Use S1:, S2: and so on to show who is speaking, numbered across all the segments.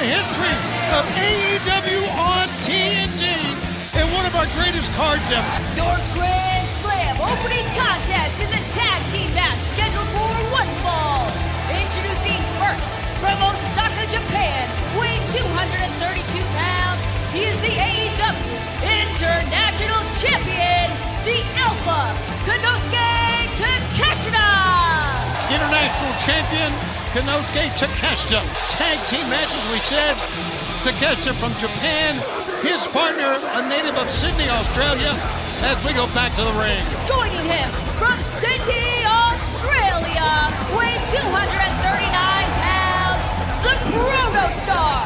S1: history of AEW on TNT and one of our greatest cards ever.
S2: Your Grand Slam opening contest is a tag team match scheduled for one fall. Introducing first, from Osaka, Japan, weighing 232 pounds, he is the AEW International Champion, the Alpha Konosuke Takeshita.
S1: International Champion Konosuke Takeshita. Tag team match, as we said. Takeshita from Japan, his partner, a native of Sydney, Australia, as we go back to the ring.
S2: Joining him from Sydney, Australia, weighing 239 pounds, the Proto Star,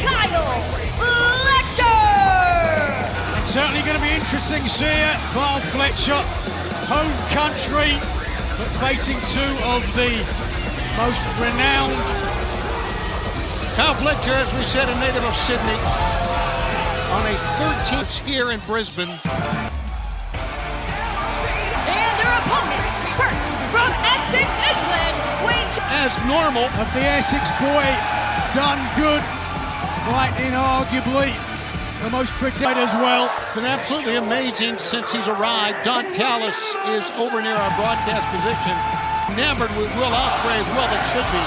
S2: Kyle Fletcher.
S3: It's certainly going to be interesting to see it. Kyle Fletcher, home country, but facing two of the most renowned.
S1: Kyle Fletcher, as we said, a native of Sydney, on a 13th here in Brisbane.
S2: And their opponents, first from Essex, England, weighing
S1: As normal,
S3: Of the Essex boy, done good, fighting arguably the most critical as well.
S1: been absolutely amazing since he's arrived. Don Callis is over near our broadcast position, enamored with Will Ospreay as well, that should be.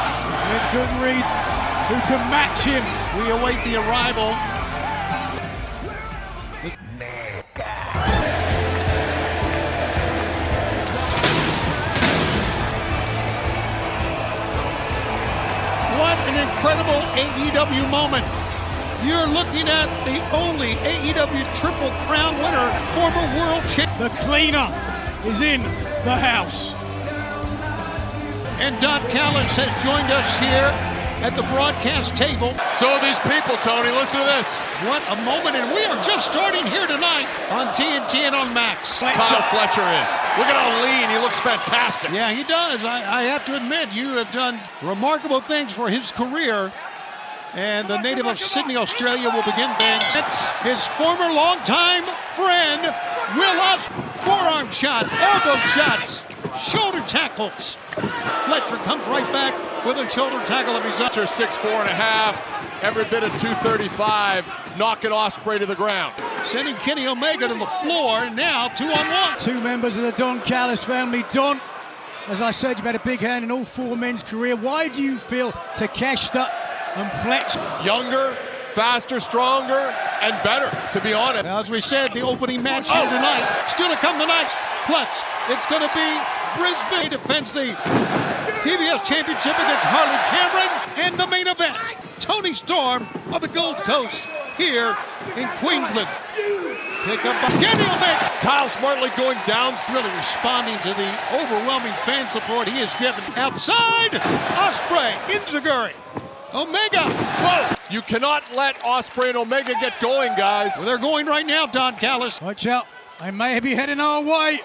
S3: With good read, who can match him.
S1: We await the arrival. What an incredible AEW moment. You're looking at the only AEW Triple Crown winner, former world champion.
S3: The cleaner is in the house.
S1: And Don Callis has joined us here at the broadcast table.
S4: So are these people, Tony. Listen to this.
S1: What a moment, and we are just starting here tonight on TNT and on Max.
S4: Kyle Fletcher is. Look at how lean. He looks fantastic.
S1: Yeah, he does. I have to admit, you have done remarkable things for his career. And the native of Sydney, Australia will begin things. It's his former longtime friend, Will Ospreay. Forearm shots, elbow shots, shoulder tackles. Fletcher comes right back with a shoulder tackle of his own.
S4: 6'4.5", every bit of 235, knocking Ospreay to the ground.
S1: Sending Kenny Omega to the floor, and now 2-on-1.
S3: Two members of the Don Callis family. Don, as I said, you've had a big hand in all four men's career. Why do you feel Takeshita and Fletcher?
S4: Younger, faster, stronger, and better, to be honest.
S1: Now, as we said, the opening match here tonight. Still to come tonight. Plus, it's going to be Brisbane defends the TBS Championship against Harley Cameron, and the main event, Tony Storm of the Gold Coast here in Queensland. Pick up by Kenny Omega.
S4: Kyle smartly going down.
S1: Really responding to the overwhelming fan support he has given. Outside, Ospreay, Inzaguri, Omega.
S4: Whoa! You cannot let Ospreay and Omega get going, guys.
S1: Well, they're going right now, Don Callis.
S3: Watch out, they may be heading our way.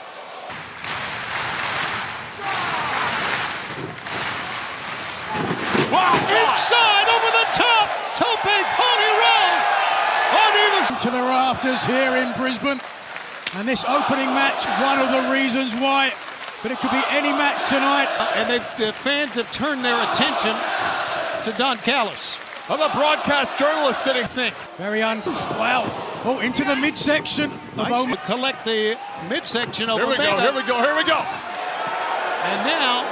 S4: Wow!
S1: Inside, over the top, Tope Pony Roll on either.
S3: To the rafters here in Brisbane. And this opening match, one of the reasons why. But it could be any match tonight.
S1: And the fans have turned their attention to Don Callis.
S4: I'm a broadcast journalist sitting.
S3: Very wow. Oh, into the midsection of
S1: Nice.
S3: Omega.
S1: Collect the midsection of
S4: Here we
S1: Omega.
S4: go, here we go, here we go.
S1: And now,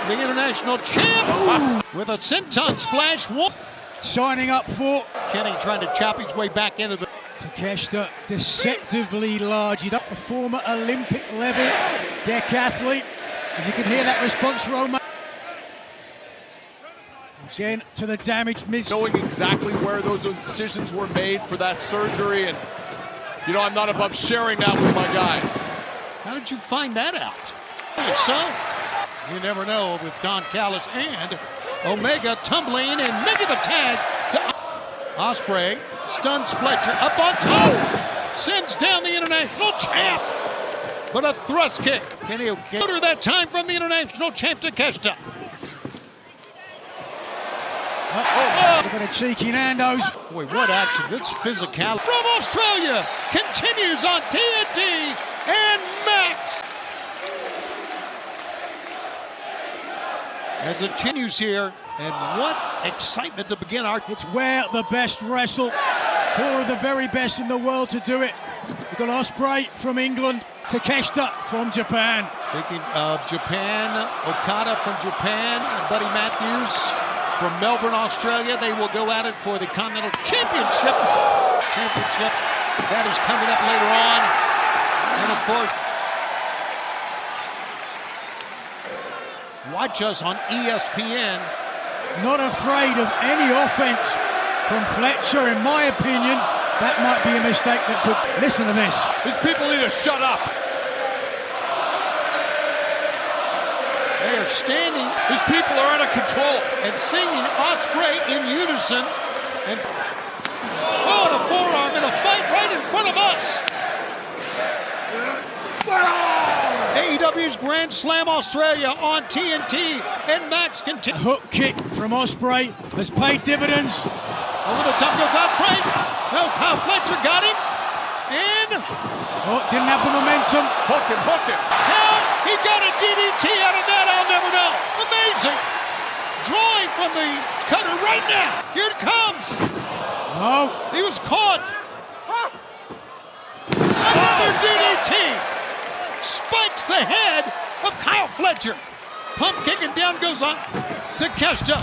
S1: the international champ with a senton splash.
S3: Signing up for
S1: Kenny trying to chop his way back into the...
S3: Takeshita, deceptively large. He's up a former Olympic level decathlete. As you can hear that response from Omega. Again, to the damaged mid.
S4: Knowing exactly where those incisions were made for that surgery, and you know, I'm not above sharing that with my guys.
S1: How did you find that out? So, you never know with Don Callis and Omega tumbling and making the tag to Ospreay. Stuns Fletcher up on top. Sends down the international champ. But a thrust kick. Kenny Omega that time from the international champ Takeshita.
S3: Look at a cheeky Nando's.
S1: Boy, what action. This physicality from Australia continues on TNT and Max. As it continues here And what excitement to begin our...
S3: It's where the best wrestle. 4 of the very best in the world to do it. We've got Ospreay from England, Takeshita from Japan.
S1: Speaking of Japan, Okada from Japan, and Buddy Matthews from Melbourne, Australia. They will go at it for the Continental Championship. That is coming up later on. And of course, watch us on ESPN.
S3: Not afraid of any offense from Fletcher, in my opinion. That might be a mistake that could... Listen to this.
S4: These people need to shut up.
S1: They are standing.
S4: These people are out of control.
S1: And singing Ospreay in unison. And oh, a forearm in a fight right in front of us. AEW's Grand Slam Australia on TNT, and Max continues.
S3: Hook kick from Ospreay has paid dividends.
S1: Over the top goes Ospreay. No, Kyle Fletcher got him. And
S3: Didn't have the momentum.
S4: Hook him.
S1: how he got a DDT out of that, I'll never know. Amazing. Drawing from the cutter right now. Here it comes.
S3: No.
S1: He was caught. Another DDT. Spikes the head of Kyle Fletcher. Pump kick and down goes on to Takeshita.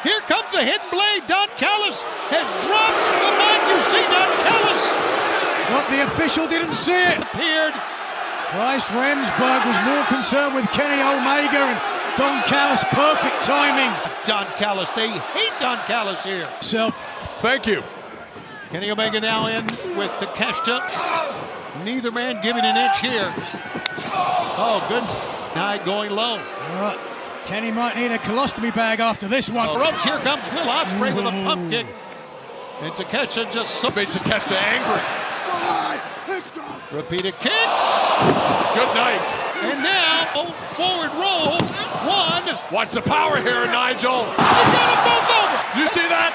S1: Here comes the hidden blade. Don Callis has dropped the mat. You see Don Callis.
S3: What, the official didn't see it?
S1: Appeared.
S3: Bryce Remsburg was more concerned with Kenny Omega and Don Callis. Perfect timing.
S1: Don Callis. They hate Don Callis here.
S4: Thank you.
S1: Kenny Omega now in with Takeshita. Neither man giving an inch here. Oh, good. Now going low.
S3: All right. Kenny might need a colostomy bag after this one.
S1: Ropes, here comes Will Ospreay with a pump kick. And Takeshita just
S4: Made Takeshita angry.
S1: repeated kicks.
S4: Good night.
S1: And now, forward roll. 1.
S4: Watch the power here, Nigel.
S1: He got them both over.
S4: You see that?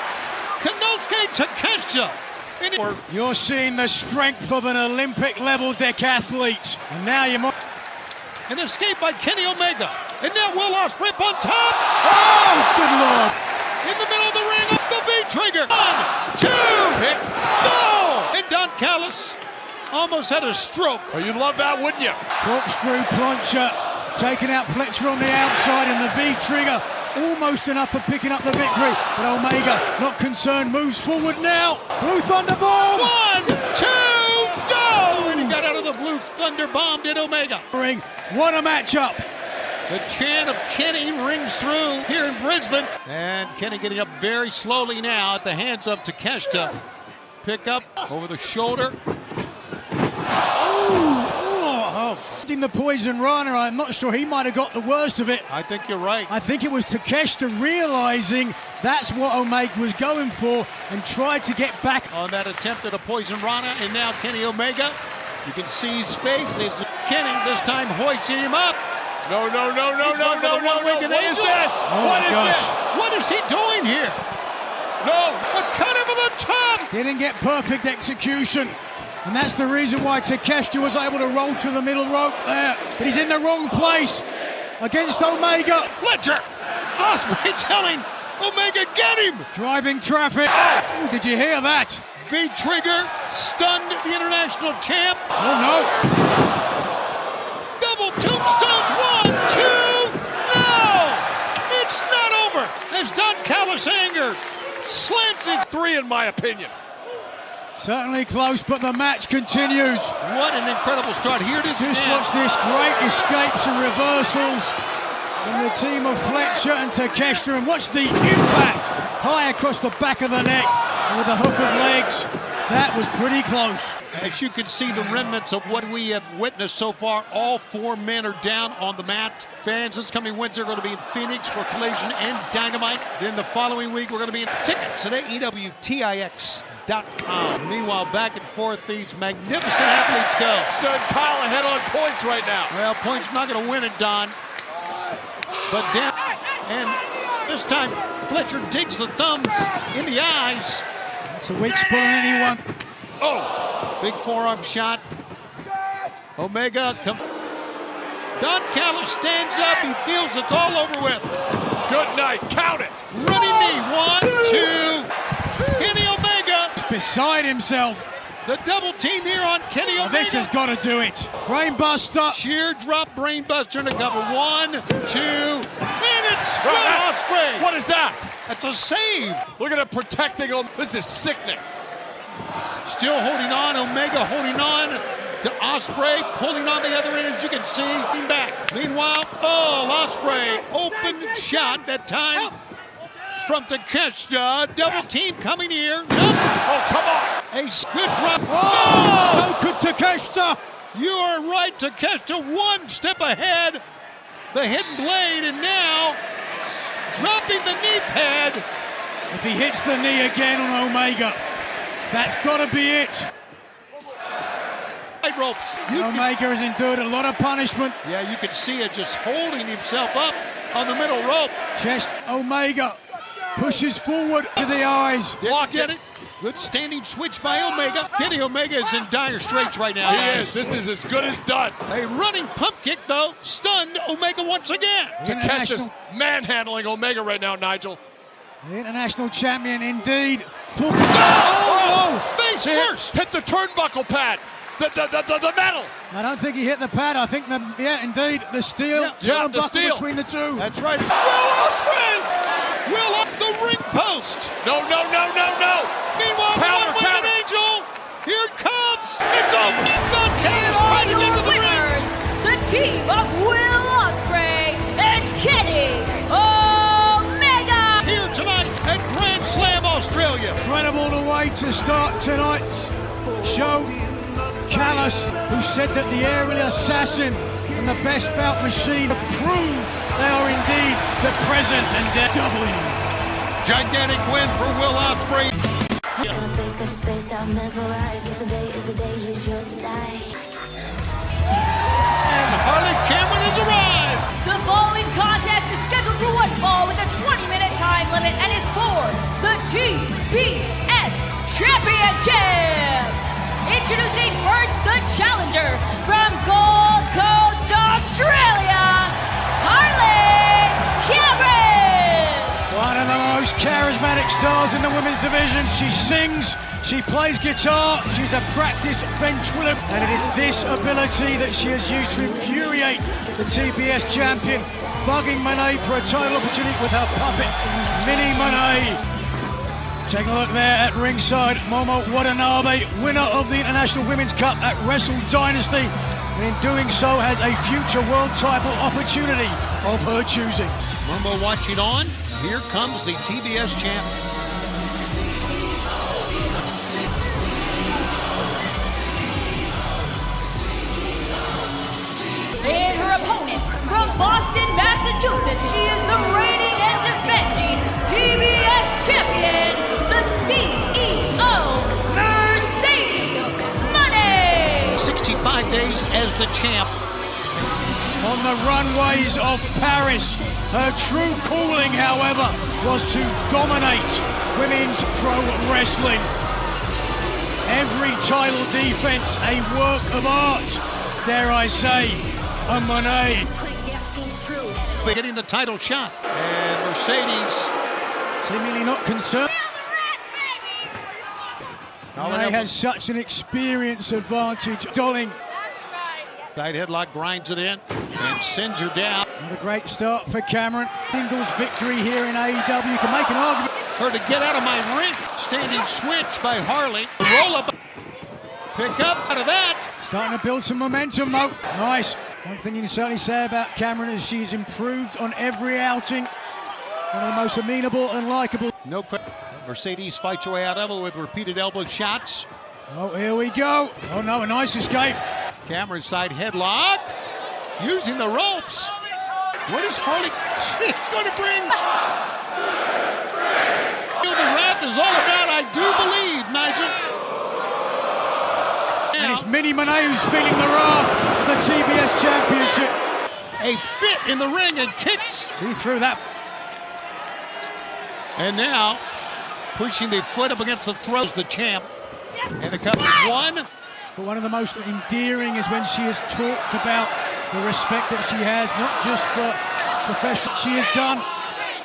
S1: Konosuke Takeshita.
S3: You're seeing the strength of an Olympic-level decathlete. And now you might...
S1: An escape by Kenny Omega. And now Will Ospreay up on top.
S3: Oh, good Lord.
S1: In the middle of the ring, up the V-trigger. 1, 2,
S4: Pick.
S1: no! And Don Callis almost had a stroke.
S4: Oh, you'd love that, wouldn't you?
S3: Corkscrew plancher, taking out Fletcher on the outside, and the V-trigger almost enough for picking up the victory. But Omega, not concerned, moves forward now. Blue Thunder Bomb.
S1: 1, 2, go! And he got out of the Blue Thunder Bomb, did Omega.
S3: What a matchup.
S1: The chant of Kenny rings through here in Brisbane. And Kenny getting up very slowly now at the hands of Takeshita. Pick up over the shoulder.
S3: In the Poison Rana, I'm not sure he might have got the worst of it.
S1: I think you're right.
S3: I think it was Takeshita realizing that's what Omega was going for and tried to get back.
S1: On that attempt at a Poison Rana, and now Kenny Omega. You can see his face. There's Kenny this time hoisting him up.
S4: No.
S1: What is
S4: this?
S3: What is this?
S1: What is he doing here?
S4: No.
S1: A cut over the top.
S3: Didn't get perfect execution. And that's the reason why Takeshita was able to roll to the middle rope there. But he's in the wrong place against Omega.
S1: Fletcher. Ospreay telling Omega, get him.
S3: Driving traffic. Oh, did you hear that?
S1: V-trigger stunned the international champ.
S3: Oh, no.
S1: Double tombstones. 1, 2. No. It's not over. As Don Callis anger slams his
S4: 3 in my opinion.
S3: Certainly close, but the match continues.
S1: What an incredible start. Here it is.
S3: Just
S1: now.
S3: watch this, great escapes and reversals from the team of Fletcher and Takeshita, and watch the impact high across the back of the neck with a hook of legs. That was pretty close.
S1: As you can see, the remnants of what we have witnessed so far, all 4 men are down on the mat. Fans, this coming Wednesday are going to be in Phoenix for Collision and Dynamite. Then the following week, we're going to be in tickets at AEWTIX.com. Meanwhile, back and forth, these magnificent athletes go.
S4: Stood Kyle ahead on points right now.
S1: Well, Point's not going to win it, Don. But down, and this time Fletcher digs the thumbs in the eyes.
S3: It's a weak spot on anyone.
S1: Oh, big forearm shot. Omega comes. Don Callis stands up. He feels it's all over with.
S4: Good night. Count it.
S1: Running knee. 1, 2. Kenny Omega.
S3: He's beside himself.
S1: The double team here on Kenny Omega.
S3: This has got to do it. Brainbuster.
S1: Sheer drop brainbuster in the cover. 1, 2. And it's
S4: Right.
S1: Will Ospreay.
S4: What is that?
S1: That's a save.
S4: Look at him protecting him. This is sickening.
S1: Still holding on. Omega holding on to Ospreay, pulling on the other end, as you can see. He's back. Meanwhile, Ospreay, open shot that time from Takeshita. Double team coming here.
S4: Oh, come on.
S1: A good drop.
S3: Oh, so could Takeshita.
S1: You are right, Takeshita, one step ahead. The hidden blade, and now dropping the knee pad.
S3: If he hits the knee again on Omega, that's got to be it.
S1: Ropes.
S3: Omega has endured a lot of punishment.
S1: Yeah, you can see it just holding himself up on the middle rope.
S3: Chest Omega pushes forward to the eyes.
S1: Didn't get it. Good standing switch by Omega. Kenny Omega is in dire straits right now.
S4: He is. This is as good as done.
S1: A running pump kick, though, stunned Omega once again.
S4: Takeshita's manhandling Omega right now, Nigel.
S3: The international champion, indeed.
S1: Face first.
S4: Hit the turnbuckle pad. The metal.
S3: I don't think he hit the pad. I think indeed, the steel.
S4: Yeah, the
S3: turnbuckle
S4: steel.
S3: between the two.
S1: That's right. Will Ospreay! Will up the ring post.
S4: No.
S1: Meanwhile,
S4: Counter,
S1: one-winged
S4: counter.
S1: angel. Here it comes. It's over. Don Callis trying to get to the ring.
S2: Winners, the team of Will Ospreay and Kenny Omega.
S1: Here tonight at Grand Slam Australia.
S3: Incredible the way to start tonight's show. Callis, who said that the aerial assassin and the best bout machine have proved they are indeed the present and W.
S1: Gigantic win for Will Ospreay. And Harley Cameron has arrived.
S2: The following contest is scheduled for one fall with a 20-minute time limit and is for the TBS Championship. Introducing first the challenger from Gold Coast, Australia, Harley Cameron.
S3: One of the most charismatic stars in the women's division. She sings, she plays guitar, she's a practice ventriloquist, and it is this ability that she has used to infuriate the TBS champion, bugging Monet for a title opportunity with her puppet, Mini Monet. Taking a look there at ringside, Momo Watanabe, winner of the International Women's Cup at Wrestle Dynasty, and in doing so has a future world title opportunity of her choosing.
S1: Mumbo watching on. Here comes the TBS champ.
S2: And her opponent from Boston, Massachusetts, she is the reigning and defending TBS champion, the CEO, Mercedes Moné.
S1: 65 days as the champ.
S3: On the runways of Paris, her true calling, however, was to dominate women's pro wrestling. Every title defense a work of art, dare I say, a Monet.
S1: They're getting the title shot. And Mercedes.
S3: Seemingly not concerned.
S1: Monet
S3: Monet has such an experience advantage. Dolling.
S1: Tight headlock grinds it in and sends her down.
S3: And a great start for Cameron. Singles victory here in AEW. You can make an argument.
S1: Her to get out of my ring. Standing switch by Harley. Roll up. Pick up out of that.
S3: Starting to build some momentum though. Nice. One thing you can certainly say about Cameron is she's improved on every outing. One of the most amenable and likable.
S1: No question. Mercedes fights her way out of it with repeated elbow shots.
S3: Oh, here we go. Oh no, a nice escape.
S1: Cameron side headlock. Using the ropes. What is Harley? She's going to bring. The wrath is all about, I do believe, Nigel.
S3: And it's Mini Monet who's feeling the wrath of the TBS Championship.
S1: A fit in the ring and kicks.
S3: He threw that.
S1: And now, pushing the foot up against the throat, the champ. And a couple of one.
S3: But one of the most endearing is when she has talked about the respect that she has, not just for professional. She has done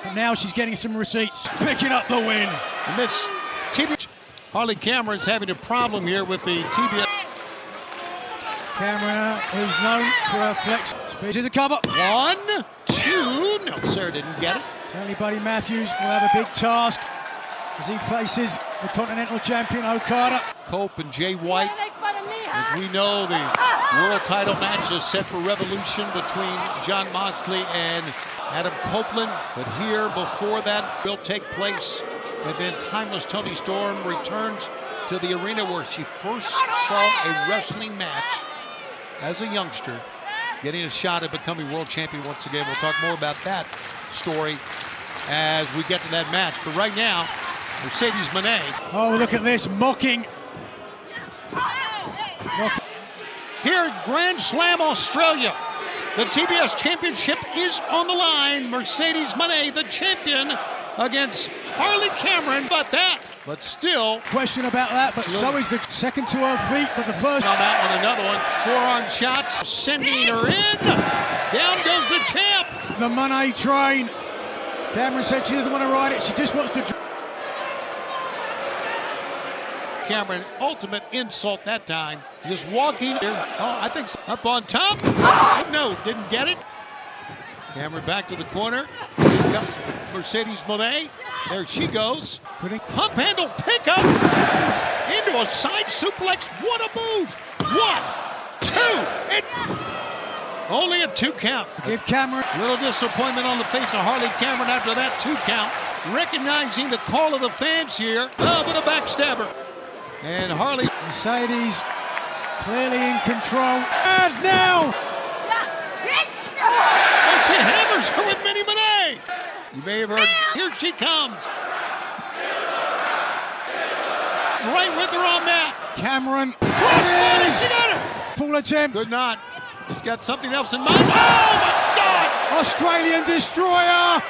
S3: But now she's getting some receipts, picking up the win.
S1: And this TBS, Harley Cameron's having a problem here with the TBS.
S3: Cameron, who's known for her flex. Speed is a cover.
S1: 1, 2. No, sir, didn't get it.
S3: Certainly Buddy Matthews will have a big task as he faces the Continental Champion Okada.
S1: Cope and Jay White. As we know, the world title match is set for Revolution between Jon Moxley and Adam Copeland. But here, before that, will take place. And then Timeless Toni Storm returns to the arena where she first saw a wrestling match as a youngster, getting a shot at becoming world champion once again. We'll talk more about that story as we get to that match. But right now, Mercedes Moné.
S3: Oh, look at this, mocking.
S1: Here at Grand Slam Australia, the TBS Championship is on the line. Mercedes Moné, the champion, against Harley Cameron. But still.
S3: Question about that, but so is the second to her feet, but the first.
S1: On that one, another one. Forearm shots, sending her in. Down goes the champ.
S3: The Moné train. Cameron said she doesn't want to ride it, she just wants to.
S1: Cameron, ultimate insult that time. Just walking here. Oh, I think so. Up on top. No, didn't get it. Cameron back to the corner. Here comes Mercedes Moné. There she goes. Pump handle pickup. Into a side suplex. What a move. 1, 2. Only a 2 count.
S3: Give Cameron.
S1: Little disappointment on the face of Harley Cameron after that 2 count. Recognizing the call of the fans here. Oh, but a backstabber. And Harley.
S3: Mercedes clearly in control. And now.
S1: Oh, she hammers her with Mini Moné. You may have heard. Here she comes. Right with her on that.
S3: Cameron.
S1: Crossbody. She got it.
S3: Full attempt.
S1: Could not. He's got something else in mind. Oh, my God.
S3: Australian Destroyer.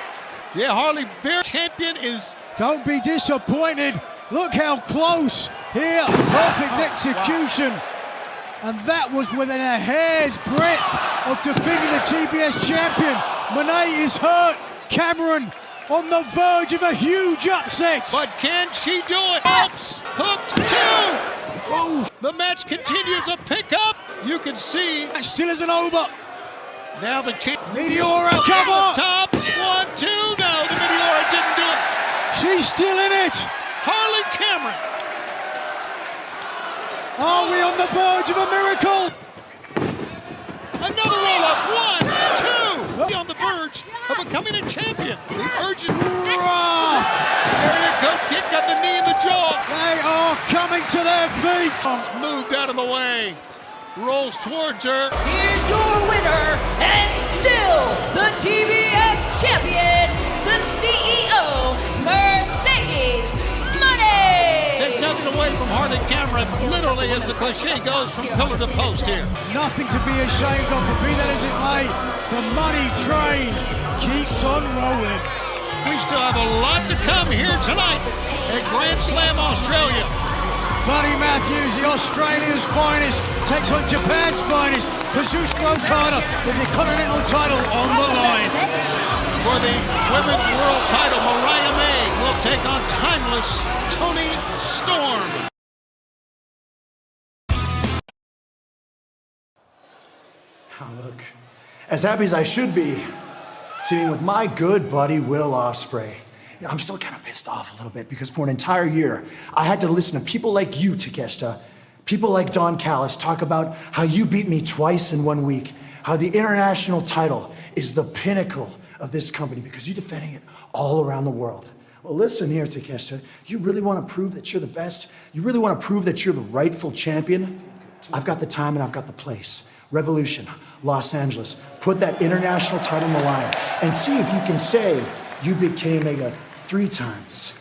S1: Yeah, Harley, their champion is.
S3: Don't be disappointed. Look how close here. Perfect execution. Wow. And that was within a hair's breadth of defeating the TBS champion. Moné is hurt. Cameron on the verge of a huge upset.
S1: But can she do it? Hooks. Hooked 2. Oh, the match continues a pickup. You can see.
S3: That still isn't over.
S1: Now the champ.
S3: Meteora cover.
S1: Top 1, 2. No, the Meteora didn't do it.
S3: She's still in it.
S1: Harley Cameron.
S3: Are we on the verge of a miracle?
S1: Another roll-up. 1, 2. On the verge of becoming a champion. The urgent. There you go. Kick got the knee in the jaw.
S3: They are coming to their feet.
S1: Moved out of the way. Rolls towards her.
S2: Here's your winner, and still the TBS champion, the CEO, Mercedes Moné.
S1: Take nothing away from Harley Cameron, literally as the cliche goes from pillar to post here.
S3: Nothing to be ashamed of, but be that as it may, the money train keeps on rolling.
S1: We still have a lot to come here tonight at Grand Slam Australia.
S3: Buddy Matthews, the Australia's finest, takes on Japan's finest, Kazuchika Okada with the Continental title on the line.
S1: For the Women's World title, Mariah May will take on Timeless Toni Storm.
S5: Oh, look, as happy as I should be, teaming with my good buddy Will Ospreay. You know, I'm still kind of pissed off a little bit because for an entire year, I had to listen to people like you, Takeshita, people like Don Callis talk about how you beat me twice in 1 week, how the international title is the pinnacle of this company because you're defending it all around the world. Well, listen here, Takeshita, you really want to prove that you're the best? You really want to prove that you're the rightful champion? I've got the time and I've got the place. Revolution, Los Angeles. Put that international title on the line and see if you can say you beat Kenny Omega 3 times.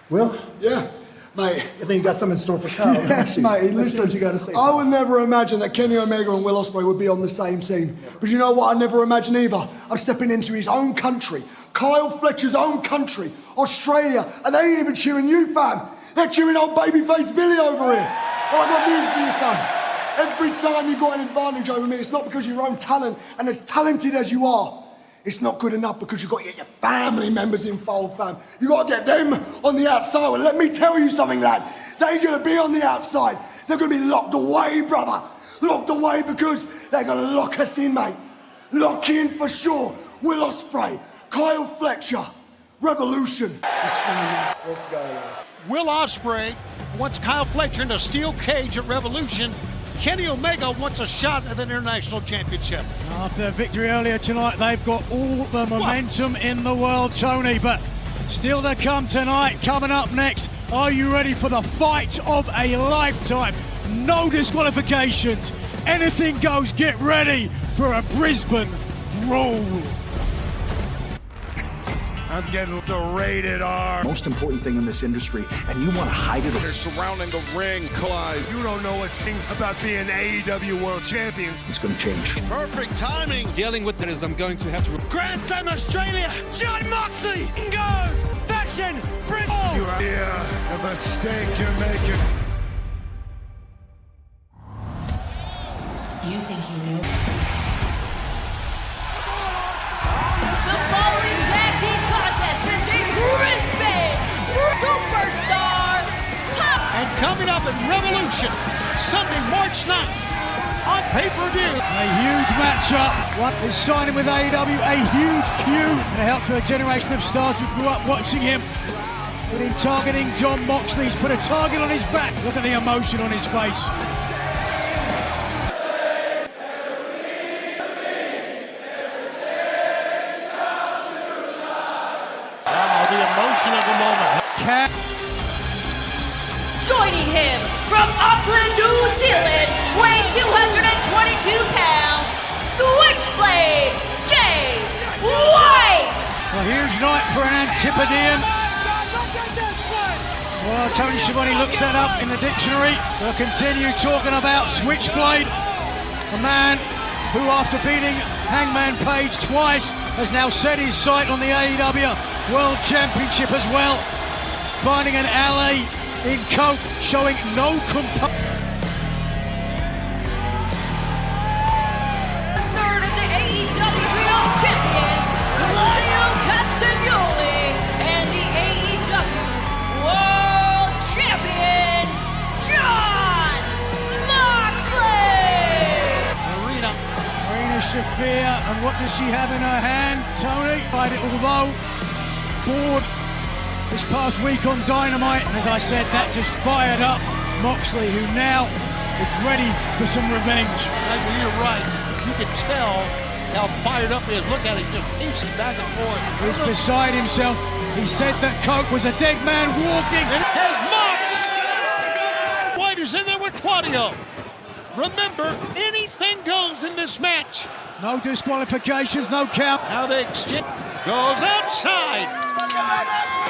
S5: Will?
S6: Yeah, mate.
S5: I think you got something in store for Kyle.
S6: Yes, mate.
S5: Let's see what you got to say.
S6: I would never imagine that Kenny Omega and Will Ospreay would be on the same team. But you know what I never imagined either? I'm stepping into his own country, Kyle Fletcher's own country, Australia, and they ain't even cheering you, fam. They're cheering old babyface Billy over here. Well, I got news for you, son. Every time you've got an advantage over me, it's not because of your own talent and as talented as you are. It's not good enough because you've got to get your family members involved, fam. You got to get them on the outside. Well, let me tell you something, lad. They're going to be on the outside. They're going to be locked away, brother. Locked away because they're going to lock us in, mate. Lock in for sure. Will Ospreay, Kyle Fletcher, Revolution. Let's find out. Let's go, lads.
S1: Will Ospreay wants Kyle Fletcher in a steel cage at Revolution. Kenny Omega wants a shot at the International Championship.
S3: After a victory earlier tonight, they've got all the momentum in the world, Tony, but still to come tonight. Coming up next, are you ready for the fight of a lifetime? No disqualifications. Anything goes. Get ready for a Brisbane Brawl.
S7: I'm getting the rated R.
S5: Most important thing in this industry, and you want to hide it.
S7: They're surrounding the ring, Clive. You don't know a thing about being AEW World Champion.
S5: It's going to change.
S7: Perfect timing.
S8: Dealing with that is I'm going to have to...
S9: Grand Slam Australia, John Moxley goes, Fashion, Brisbane.
S7: Yeah, a mistake you're making.
S2: You think you know? The following tag team contest is a Brisbane Superstar Cup.
S1: And coming up at Revolution, Sunday, March 9th, on pay-per-view.
S3: A huge matchup. What is signing with AEW? A huge cue. And a help to a generation of stars who grew up watching him. But in targeting John Moxley, he's put a target on his back. Look at the emotion on his face.
S1: The emotion of the moment.
S2: Joining him from Auckland, New Zealand, weighing 222 pounds, Switchblade Jay White.
S3: Well, here's night for an Antipodean. Well, Tony Schiavone looks that up in the dictionary. We'll continue talking about Switchblade, a man who, after beating Hangman Page twice, has now set his sight on the AEW World Championship as well. Finding an ally in Coke, showing no composure.
S2: Third of the AEW Trios Champions, Claudio Castagnoli, and the AEW World Champion, John Moxley.
S3: Marina Shafir, and what does she have in her hand, Tony? Although bored this past week on Dynamite, and as I said, that just fired up Moxley, who now is ready for some revenge.
S1: You're right. You can tell how fired up he is. Look at him, just pacing back and forth.
S3: He's beside himself. He said that Coke was a dead man walking.
S1: And it has Mox. White is in there with Claudio. Remember, anything goes in this match.
S3: No disqualifications, no count.
S1: How they exchange. Goes outside.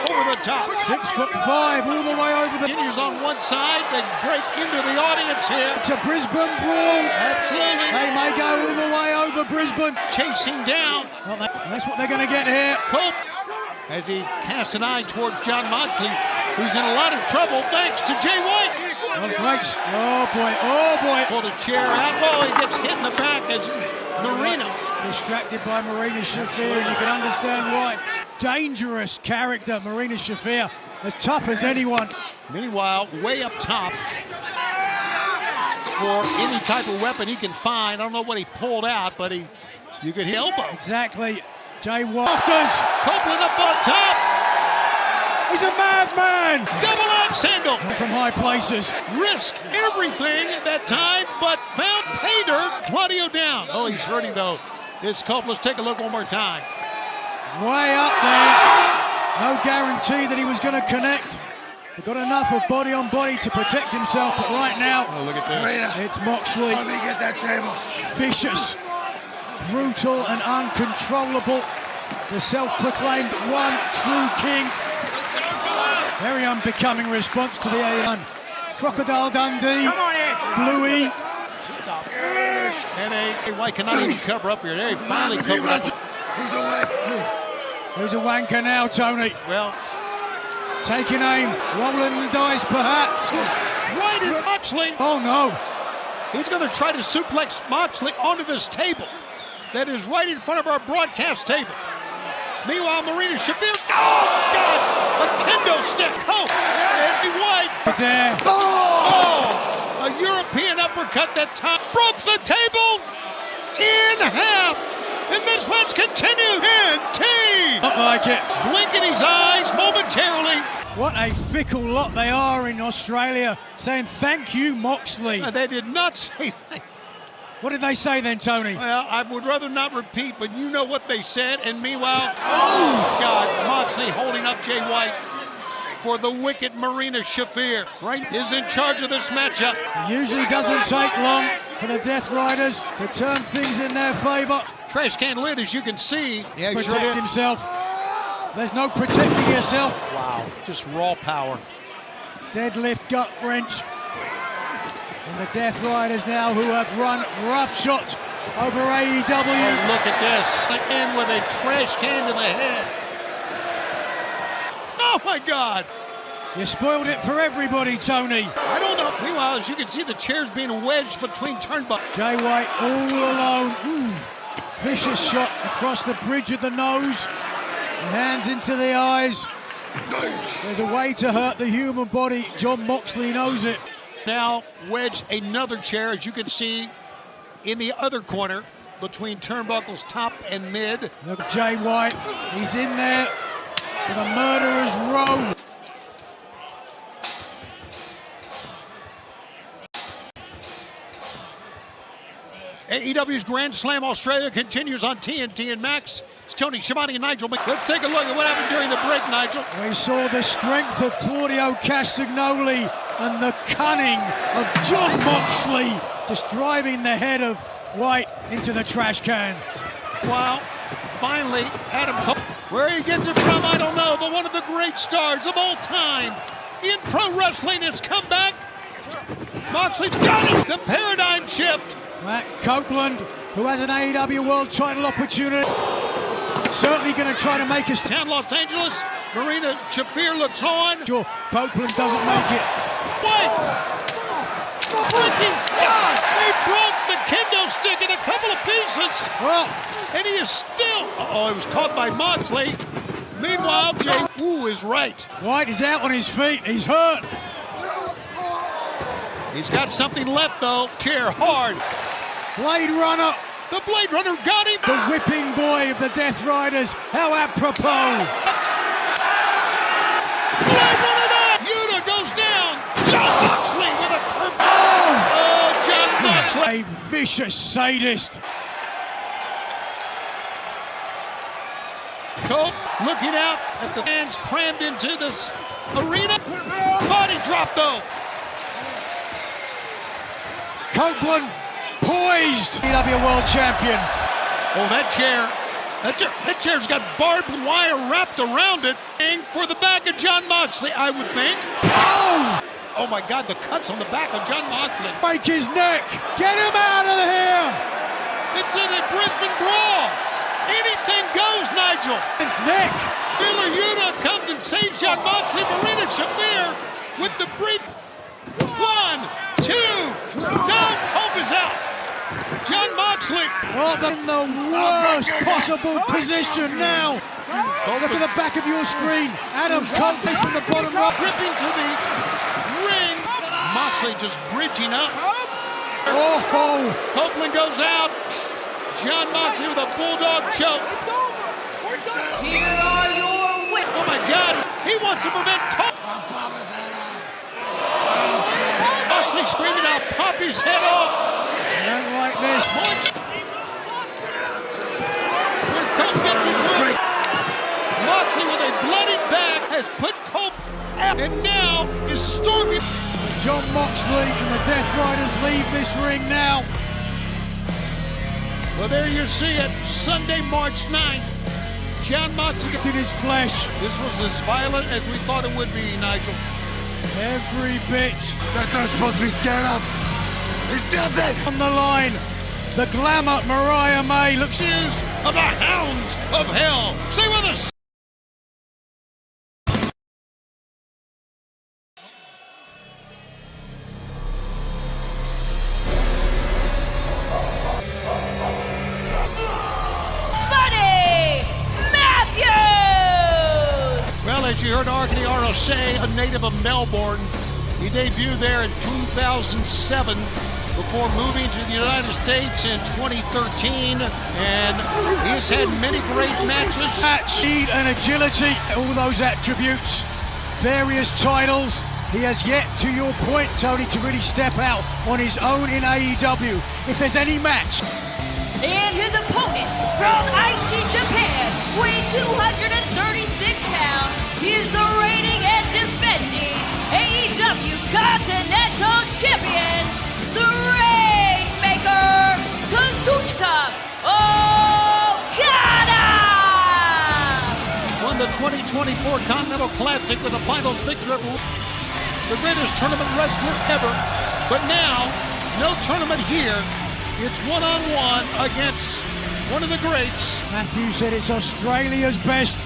S1: Over the top.
S3: 6'5", all the way over the...
S1: Continues on one side. They break into the audience here.
S3: It's a Brisbane Brawl.
S1: Absolutely.
S3: They may go all the way over Brisbane.
S1: Chasing down.
S3: Well, that's what they're going to get here.
S1: Cope, as he casts an eye towards John Moxley, who's in a lot of trouble thanks to Jay White.
S3: Oh, great. Oh, boy. Oh, boy.
S1: Pulled a chair out. Oh, he gets hit in the back as Marina.
S3: Distracted by Marina Shafir, and you can understand why. Dangerous character, Marina Shafir, as tough as anyone.
S1: Meanwhile, way up top, for any type of weapon he can find. I don't know what he pulled out, but you could hit elbow.
S3: Exactly. Jay Wafters.
S1: Copeland up on top.
S3: He's a madman.
S1: Double axe handle.
S3: From high places.
S1: Risked everything at that time, but found pay dirt. Claudio down. Oh, he's hurting though. It's Copeland. Let's take a look one more time.
S3: Way up there. No guarantee that he was going to connect. He got enough of body on body to protect himself, but right now,
S1: oh, look at this.
S3: It's Moxley.
S7: Let me get that table.
S3: Vicious, brutal, and uncontrollable. The self-proclaimed one true king. Very unbecoming response to the A1. Crocodile Dundee. Bluey.
S1: Stop. And White cannot even cover up here. There he finally covered up.
S3: There's a wanker now, Tony.
S1: Well,
S3: taking aim, rolling the dice perhaps.
S1: Right in Moxley.
S3: Oh no.
S1: He's going to try to suplex Moxley onto this table. that is right in front of our broadcast table. Meanwhile, Marina Shafir, oh, God, a kendo stick. Oh, Andy White.
S3: There.
S1: Oh, a European uppercut that time broke the table in half. And this match continued. NT.
S3: Not like it.
S1: Blinking his eyes momentarily.
S3: What a fickle lot they are in Australia, saying thank you, Moxley.
S1: They did not say that.
S3: What did they say then, Tony?
S1: Well, I would rather not repeat, but you know what they said. And meanwhile, oh, God, Moxley holding up Jay White for the wicked Marina Shafir. Right is in charge of this matchup.
S3: Usually doesn't take long for the Death Riders to turn things in their favor.
S1: Trash can lid, as you can see. Yeah,
S3: Protect himself. There's no protecting yourself.
S1: Wow, just raw power.
S3: Deadlift gut wrench. And the Death Riders now, who have run roughshod over AEW.
S1: Oh, look at this. In with a trash can to the head. Oh, my God.
S3: You spoiled it for everybody, Tony.
S1: I don't know. Meanwhile, as you can see, the chairs being wedged between turnbuckles.
S3: Jay White all alone. Vicious shot across the bridge of the nose. Hands into the eyes. There's a way to hurt the human body. Jon Moxley knows it.
S1: Now wedged another chair, as you can see, in the other corner between turnbuckles top and mid.
S3: Look at Jay White. He's in there with a murderer's row.
S1: AEW's Grand Slam Australia continues on TNT and Max. It's Tony Schiavone and Nigel. Let's take a look at what happened during the break, Nigel.
S3: We saw the strength of Claudio Castagnoli and the cunning of Jon Moxley, just driving the head of White into the trash can.
S1: Wow, finally, Adam Cole. Where he gets it from, I don't know, but one of the great stars of all time in pro wrestling has come back. Moxley's got it. The paradigm shift.
S3: Matt Copeland, who has an AEW World Title opportunity, certainly going to try to make us.
S1: Town Los Angeles, Marina Shafir looks on.
S3: Sure, Copeland doesn't make it.
S1: White! Freaking God! They broke the kendo stick in a couple of pieces.
S3: Well,
S1: and he is still. Oh, it was caught by Moxley. Meanwhile, Jay is right.
S3: White is out on his feet. He's hurt.
S1: He's got something left, though. Chair hard.
S3: Blade Runner.
S1: The Blade Runner got him.
S3: The whipping boy of the Death Riders. How apropos.
S1: Blade Runner down. Yuta goes down. Jon Moxley with a curve. Oh, Jon Moxley.
S3: A vicious sadist.
S1: Cope looking out at the fans crammed into this arena. Body drop, though.
S3: Copeland poised. AEW World Champion.
S1: Oh, that chair's got barbed wire wrapped around it. For the back of Jon Moxley, I would think. Oh my God, the cuts on the back of Jon Moxley.
S3: Break his neck. Get him out of here.
S1: It's in a Brisbane brawl. Anything goes, Nigel.
S3: His neck.
S1: Wheeler Yuta comes and saves Jon Moxley. Marina Shafir with the brief. 1, 2. No, Cope is out. Jon Moxley.
S3: Oh, in the worst possible position now. Look at the back of your screen. Adam Copeland from the bottom row.
S1: Dripping to the ring. Moxley just bridging up.
S3: Oh.
S1: Copeland goes out. Jon Moxley with a bulldog choke.
S2: Here are your winners.
S1: Oh my God, he wants to prevent Cope. Moxley screaming out, pop his head off.
S3: I don't like this.
S1: Where Cope gets his win. Moxley with a bloody back has put Cope out and now is storming.
S3: Jon Moxley and the Death Riders leave this ring now.
S1: Well, there you see it, Sunday, March 9th. Jon Moxley
S3: in his flesh.
S1: This was as violent as we thought it would be, Nigel.
S3: Every bit.
S7: That's not supposed to be scared of. It's nothing.
S3: On the line, the glamour Mariah May looks
S1: of the Hounds of Hell. Stay with us. O'Shea, a native of Melbourne. He debuted there in 2007 before moving to the United States in 2013, and he's had many great matches.
S3: Speed and agility, all those attributes, various titles. He has yet, to your point, Tony, to really step out on his own in AEW. If there's any match.
S2: And his opponent from Aichi, Japan, weighing 236 pounds, he is the reigning and defending AEW Continental Champion, the Rainmaker, Kazuchika Okada!
S1: Won the 2024 Continental Classic with a final victory at the greatest tournament wrestler ever. But now, no tournament here. It's one-on-one against one of the greats.
S3: Matthews said it's Australia's best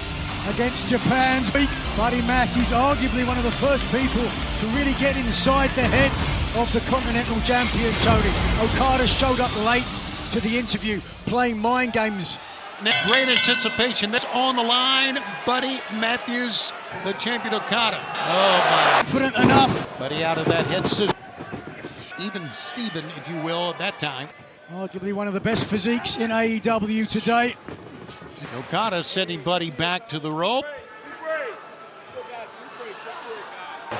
S3: against Japan's weak. Buddy Matthews, arguably one of the first people to really get inside the head of the Continental Champion, Tony. Okada showed up late to the interview, playing mind games.
S1: Great anticipation. That's on the line. Buddy Matthews, the champion Okada. Oh, my.
S3: Confident enough.
S1: Buddy out of that head scissors. Even Steven, if you will, at that time.
S3: Arguably one of the best physiques in AEW today.
S1: Okada sending Buddy back to the rope.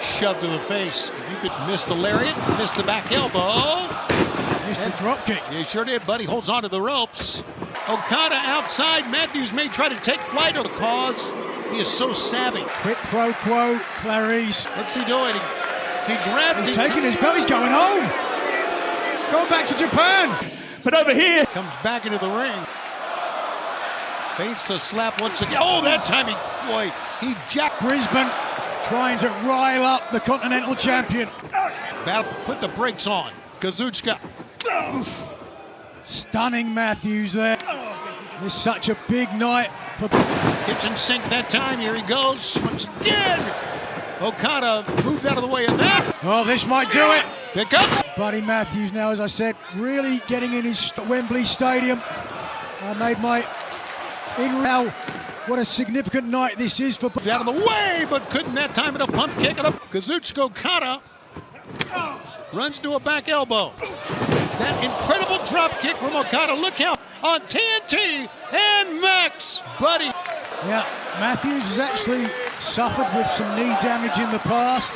S1: Shove to the face. If you could miss the lariat, miss the back elbow.
S3: Missed the drop kick.
S1: He sure did. Buddy holds onto the ropes. Okada outside. Matthews may try to take flight of the cause. He is so savvy.
S3: Quick pro quo, Clarice.
S1: What's he doing? He grabs.
S3: He's taking his belt. He's going home. Going back to Japan.
S9: But over here,
S1: Comes back into the ring. Feints a slap once again. Oh, that time he jacked.
S3: Brisbane trying to rile up the Continental Champion.
S1: Battle, put the brakes on. Kazuchika.
S3: Stunning Matthews there. It's such a big night for
S1: Kitchen sink that time. Here he goes once again. Okada moved out of the way of that.
S3: Oh, this might do it.
S1: Pick up.
S3: Buddy Matthews now, as I said, really getting in his Wembley Stadium. I made my in now. What a significant night this is for.
S1: Out of the way, but couldn't that time in a pump kick. And a Kazuchika Okada runs to a back elbow. That incredible drop kick from Okada. Look out on TNT and Max. Buddy.
S3: Yeah, Matthews has actually suffered with some knee damage in the past.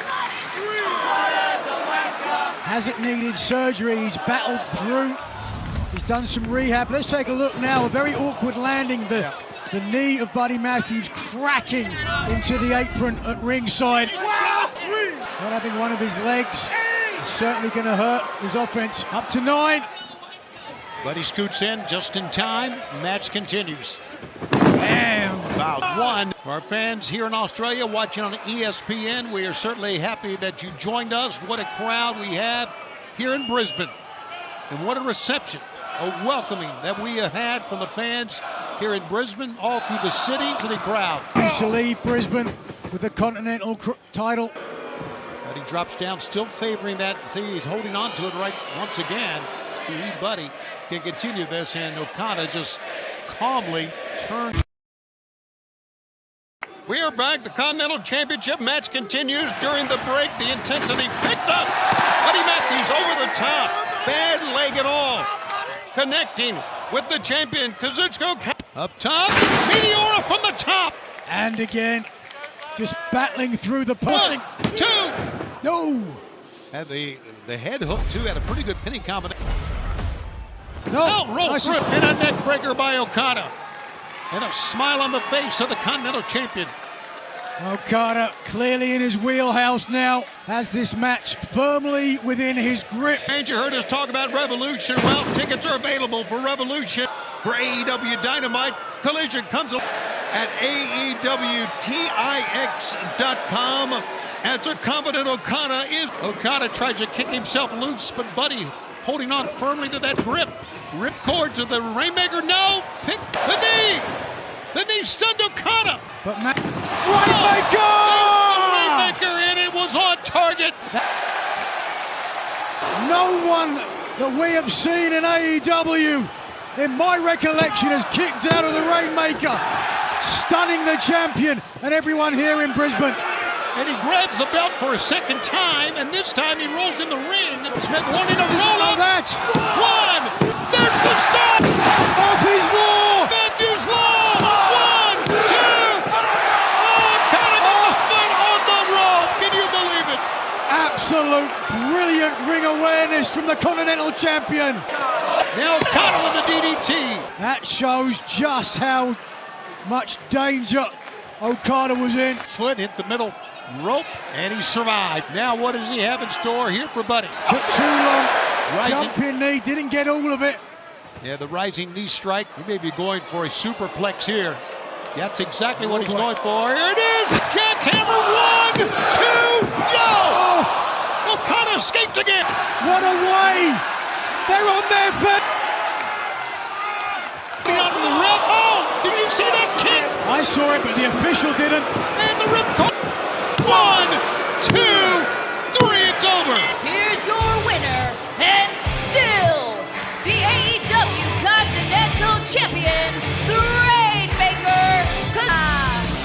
S3: Hasn't needed surgery. He's battled through. He's done some rehab. Let's take a look now. A very awkward landing. The knee of Buddy Matthews cracking into the apron at ringside. Not having one of his legs is certainly going to hurt his offense. Up to 9.
S1: Buddy scoots in just in time. Match continues.
S3: Damn.
S1: About 1. Our fans here in Australia watching on ESPN, we are certainly happy that you joined us. What a crowd we have here in Brisbane. And what a reception, a welcoming that we have had from the fans here in Brisbane, all through the city to the crowd.
S3: Used to leave Brisbane with the Continental title.
S1: But he drops down, still favoring that. See, he's holding on to it right once again. Buddy can continue this, and Okada just calmly turns. We are back. The Continental Championship match continues. During the break, the intensity picked up. Buddy Matthews over the top. Bad leg at all. Connecting with the champion, Kazuchika. Up top, Meteora from the top.
S3: And again, just battling through the pushing.
S1: 1, 2.
S3: No.
S1: And the head hook, too, had a pretty good pinning combination.
S3: No.
S1: Roll through. And a neck breaker by Okada. And a smile on the face of the Continental Champion.
S3: Okada clearly in his wheelhouse now. Has this match firmly within his grip.
S1: And you heard us talk about Revolution. Well, tickets are available for Revolution. For AEW Dynamite, Collision comes at AEWTIX.com. As a confident Okada tries to kick himself loose, but Buddy holding on firmly to that grip. Rip cord to the Rainmaker. No, pick the knee. The knee stunned Okada.
S3: But Rainmaker!
S1: Rainmaker, and it was on target.
S3: No one that we have seen in AEW, in my recollection, has kicked out of the Rainmaker, stunning the champion and everyone here in Brisbane.
S1: And he grabs the belt for a second time, and this time he rolls in the ring. Smith wanting to roll up. One. There's the stop.
S3: Off his law.
S1: Matthews Law. 1, 2. Oh, caught him on the foot on the rope. Can you believe it?
S3: Absolute brilliant ring awareness from the Continental Champion.
S1: Now Okada with the DDT.
S3: That shows just how much danger Okada was in.
S1: Foot hit the middle rope, and he survived. Now what does he have in store here for Buddy?
S3: Took too long.
S1: Rising.
S3: Jumping knee, didn't get all of it.
S1: Yeah, the rising knee strike. He may be going for a superplex here. That's exactly what he's going for. Here it is! Jackhammer, 1, 2, yo!
S3: Oh,
S1: Okada escaped again.
S3: what a way! They're on their feet.
S1: Onto the ref. Oh, did you see that kick?
S3: I saw it, but the official didn't.
S1: And the rip caught. 1, 2, 3, it's over.
S2: Here's your winner, and still the AEW Continental Champion, the Rainmaker.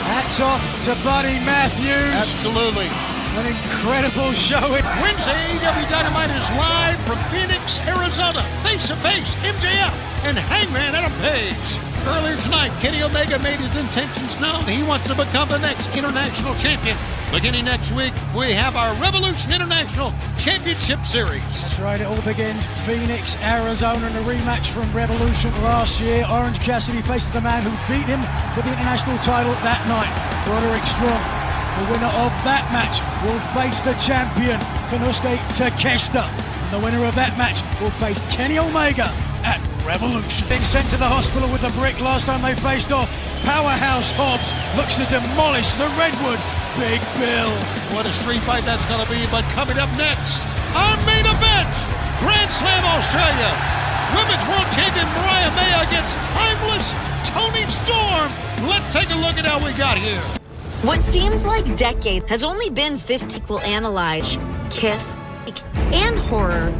S3: Hats off to Buddy Matthews.
S1: Absolutely.
S3: An incredible showing.
S1: Wednesday, AEW Dynamite is live from Phoenix, Arizona. Face to face, MJF and Hangman Adam Page. Earlier tonight, Kenny Omega made his intentions known. He wants to become the next international champion. Beginning next week, we have our Revolution International Championship Series.
S3: That's right, it all begins Phoenix, Arizona, and a rematch from Revolution last year. Orange Cassidy faces the man who beat him for the international title that night, Roderick Strong. The winner of that match will face the champion, Konosuke Takeshita. And the winner of that match will face Kenny Omega at Revolution. Being sent to the hospital with a brick last time they faced off, Powerhouse Hobbs looks to demolish the Redwood Big Bill.
S1: What a street fight that's going to be, but coming up next, our main event, Grand Slam Australia. Women's World Champion Mariah May against Timeless Toni Storm. Let's take a look at how we got here.
S10: What seems like decades has only been 50 equal analyze, kiss, and horror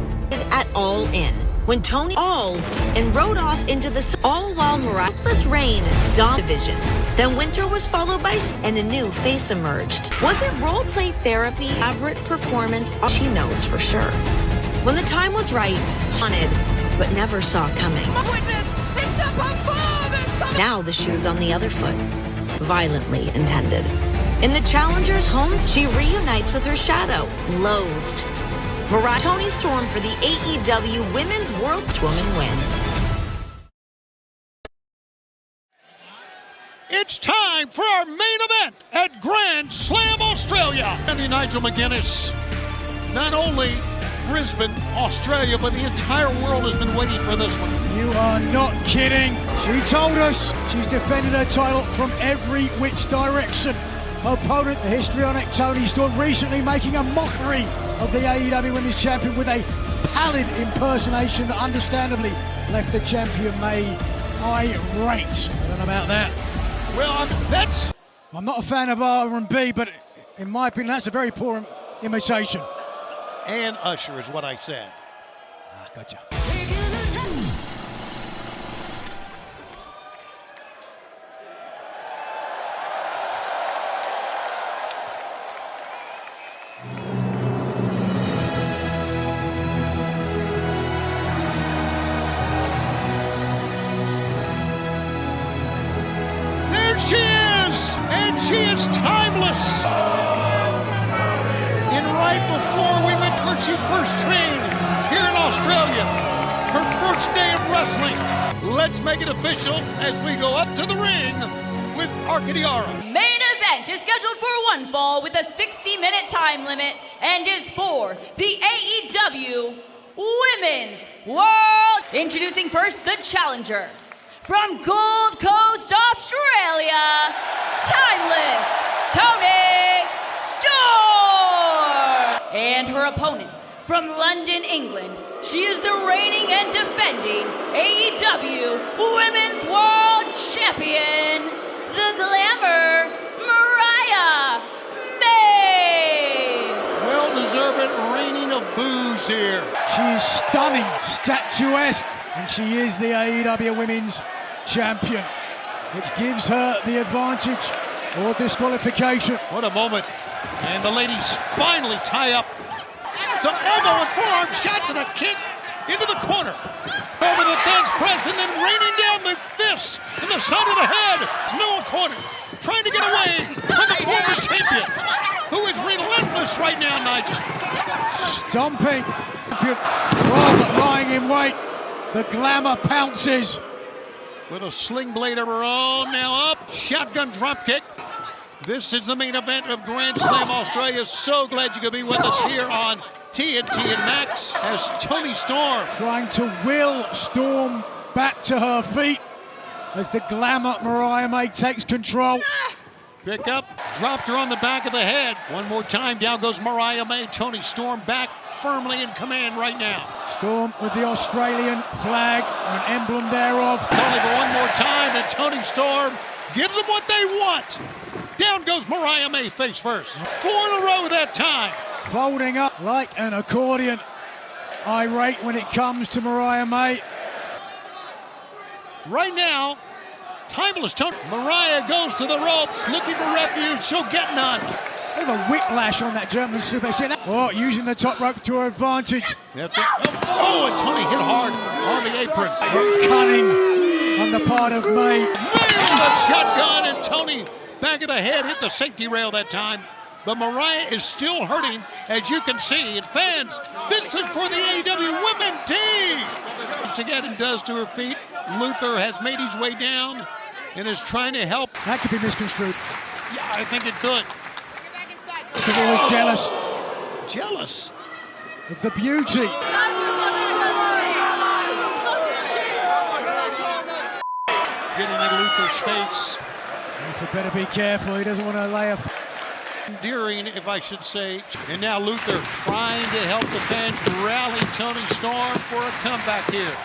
S10: at All In. When Tony all and rode off into the sun, all while miraculous rain dominated division. Then winter was followed by and a new face emerged. Was it role play therapy, elaborate performance? She knows for sure. When the time was right, she wanted, but never saw coming.
S9: It's a performance!
S10: Now the shoe's on the other foot, violently intended. In the challenger's home, she reunites with her shadow, loathed. Mariah Toni Storm for the AEW Women's World Woman win.
S1: It's time for our main event at Grand Slam Australia. And Nigel McGuinness, not only Brisbane, Australia, but the entire world has been waiting for this one.
S3: You are not kidding. She told us she's defended her title from every which direction. Her opponent, the histrionic Toni Storm, recently making a mockery of the AEW Women's Champion with a pallid impersonation that understandably left the champion May irate. I don't know about that.
S1: Well,
S3: I'm not a fan of R&B, but in my opinion, that's a very poor imitation.
S1: And Usher is what I said.
S3: Gotcha.
S1: She is, and she is timeless. And right before we went where she first trained here in Australia, her first day of wrestling. Let's make it official as we go up to the ring with Arcadiara.
S2: Main event is scheduled for one fall with a 60-minute time limit and is for the AEW Women's World. Introducing first the challenger. From Gold Coast, Australia, Timeless Toni Storm! And her opponent, from London, England, she is the reigning and defending AEW Women's World Champion, the Glamour, Mariah May!
S1: Well-deserved reigning of booze here.
S3: She's stunning, statuesque, and she is the AEW Women's Champion, which gives her the advantage or disqualification.
S1: What a moment And the ladies finally tie up. Some elbow and forearm shots and a kick into the corner. Over the fence press and then raining down the fist in the side of the head. Noah corner trying to get away from the former champion, who is relentless right now, Nigel.
S3: Stomping. Robert lying in wait. The Glamour pounces.
S1: With a sling blade of her own, now up. Shotgun drop kick. This is the main event of Grand Slam Australia. So glad you could be with us here on TNT and Max as Toni Storm
S3: trying to will Storm back to her feet as the Glamour Mariah May takes control.
S1: Pick up, dropped her on the back of the head. One more time, down goes Mariah May. Toni Storm back firmly in command right now.
S3: Storm with the Australian flag, an emblem thereof.
S1: Only for one more time, and Toni Storm gives them what they want. Down goes Mariah May face first. 4 in a row that time.
S3: Folding up like an accordion. Irate when it comes to Mariah May.
S1: Right now, timeless Toni. Mariah goes to the ropes, looking for refuge. She'll get none.
S3: Bit of a whiplash on that German suplex. Oh, using the top rope to her advantage.
S1: That's it. Oh, and Toni hit hard on the apron.
S3: Cunning on the part of May.
S1: May with a shotgun, and Toni back of the head hit the safety rail that time. But Mariah is still hurting, as you can see. And fans, this is for the AEW women team. To get and does to her feet. Luther has made his way down and is trying to help.
S3: That could be misconstrued.
S1: Yeah, I think it could.
S3: Because he was jealous.
S1: Jealous?
S3: Of the beauty.
S1: Getting in Luther's face.
S3: Luther better be careful. He doesn't want to lay a...
S1: Endearing, if I should say. And now Luther trying to help the fans rally Toni Storm for a comeback here.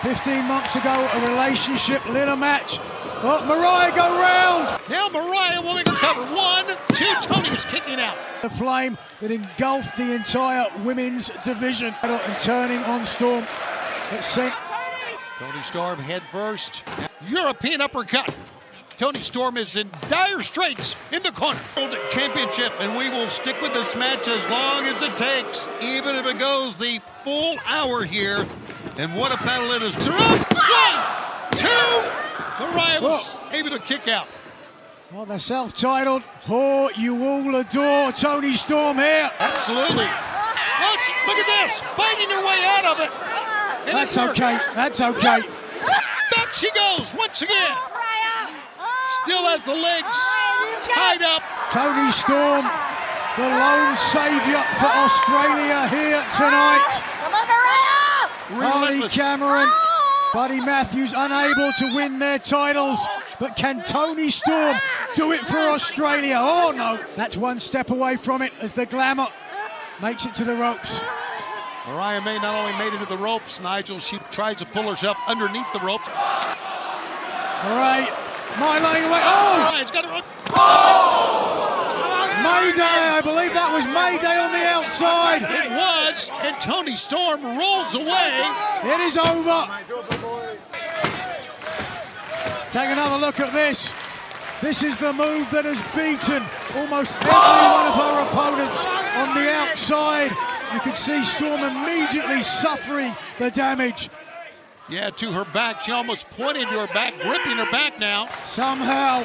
S3: 15 months ago, a relationship lit a match. Oh, Mariah go round.
S1: Now Mariah will make a cover. 1, 2, Toni is kicking out.
S3: The flame that engulfed the entire women's division. And turning on Storm. Let's see.
S1: Toni Storm head first. European uppercut. Toni Storm is in dire straits in the corner. Championship, and we will stick with this match as long as it takes, even if it goes the full hour here. And what a battle it is. 1, 2. Mariah was able to kick out.
S3: Well, the self-titled, who you all adore, Toni Storm here.
S1: Absolutely. Look at this, fighting her way out of it. And
S3: that's okay, that's okay.
S1: Back she goes once again. Still has the legs tied up.
S3: Toni Storm, the lone savior for Australia here tonight. Harley Cameron, Buddy Matthews unable to win their titles. But can Toni Storm do it for Australia? Oh no, that's one step away from it as the Glamour makes it to the ropes.
S1: Mariah May not only made it to the ropes, Nigel, she tries to pull herself underneath the ropes.
S3: All right. My laying away. Oh!
S1: It's got to run.
S3: Mayday, I believe that was Mayday on the outside.
S1: It was, and Toni Storm rolls away.
S3: It is over. Take another look at this. This is the move that has beaten almost every one of her opponents on the outside. You can see Storm immediately suffering the damage.
S1: Yeah, to her back. She almost pointed to her back, gripping her back now.
S3: Somehow,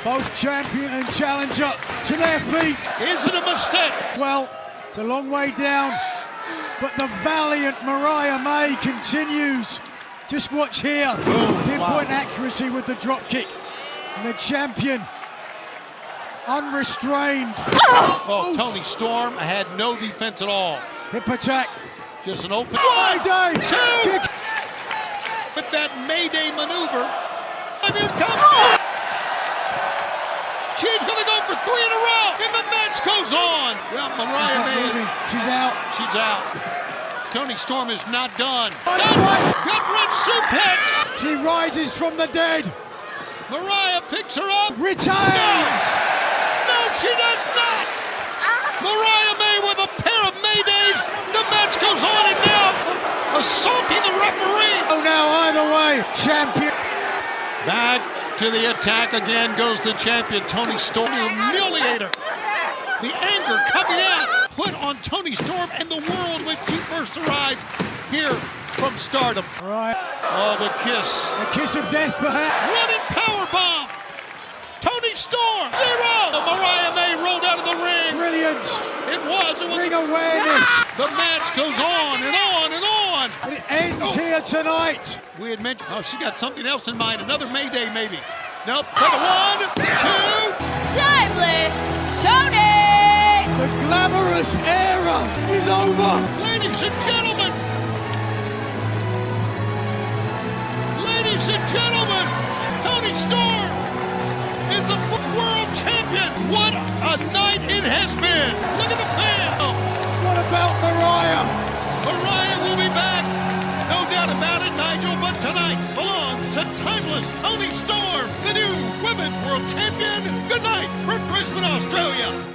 S3: both champion and challenger to their feet.
S1: Is it a mistake?
S3: Well, it's a long way down, but the valiant Mariah May continues. Just watch here. Pinpoint accuracy with the drop kick. And the champion, unrestrained.
S1: Oh, Toni Storm had no defense at all.
S3: Hip attack.
S1: Just an open.
S3: Mayday!
S1: Kick. With that Mayday maneuver. Here comes. She's going to go for 3 in a row, and the match goes on. Well, Mariah May.
S3: She's out.
S1: She's out. Toni Storm is not done. Gut-wrench suplex.
S3: She rises from the dead.
S1: Mariah picks her up.
S3: Retains.
S1: No, she does not. Mariah May with a pair of Maydays. The match goes on, and now assaulting the referee.
S3: Oh, now either way, champion.
S1: Back to the attack again goes the champion, Toni Storm. Humiliate her. The anger coming out, put on Toni Storm and the world when she first arrived here from Stardom.
S3: Right.
S1: Oh, the kiss.
S3: A kiss of death, perhaps.
S1: Running powerbomb. Toni Storm, 0. Mariah May rolled out of the ring.
S3: Brilliant.
S1: It was.
S3: Ring awareness.
S1: The match goes on and on and on.
S3: It ends here tonight.
S1: We had mentioned, she got something else in mind. Another Mayday, maybe. Nope. For the 1, 2.
S2: Timeless Toni!
S3: The glamorous era is over.
S1: Ladies and gentlemen. Ladies and gentlemen. Toni Storm is the world champion. What a night it has been. Look at the fans.
S3: What about Mariah?
S1: Mariah will be back. No doubt about it, Nigel. But tonight belongs to timeless Toni Storm, the new Women's World Champion. Good night from Brisbane, Australia.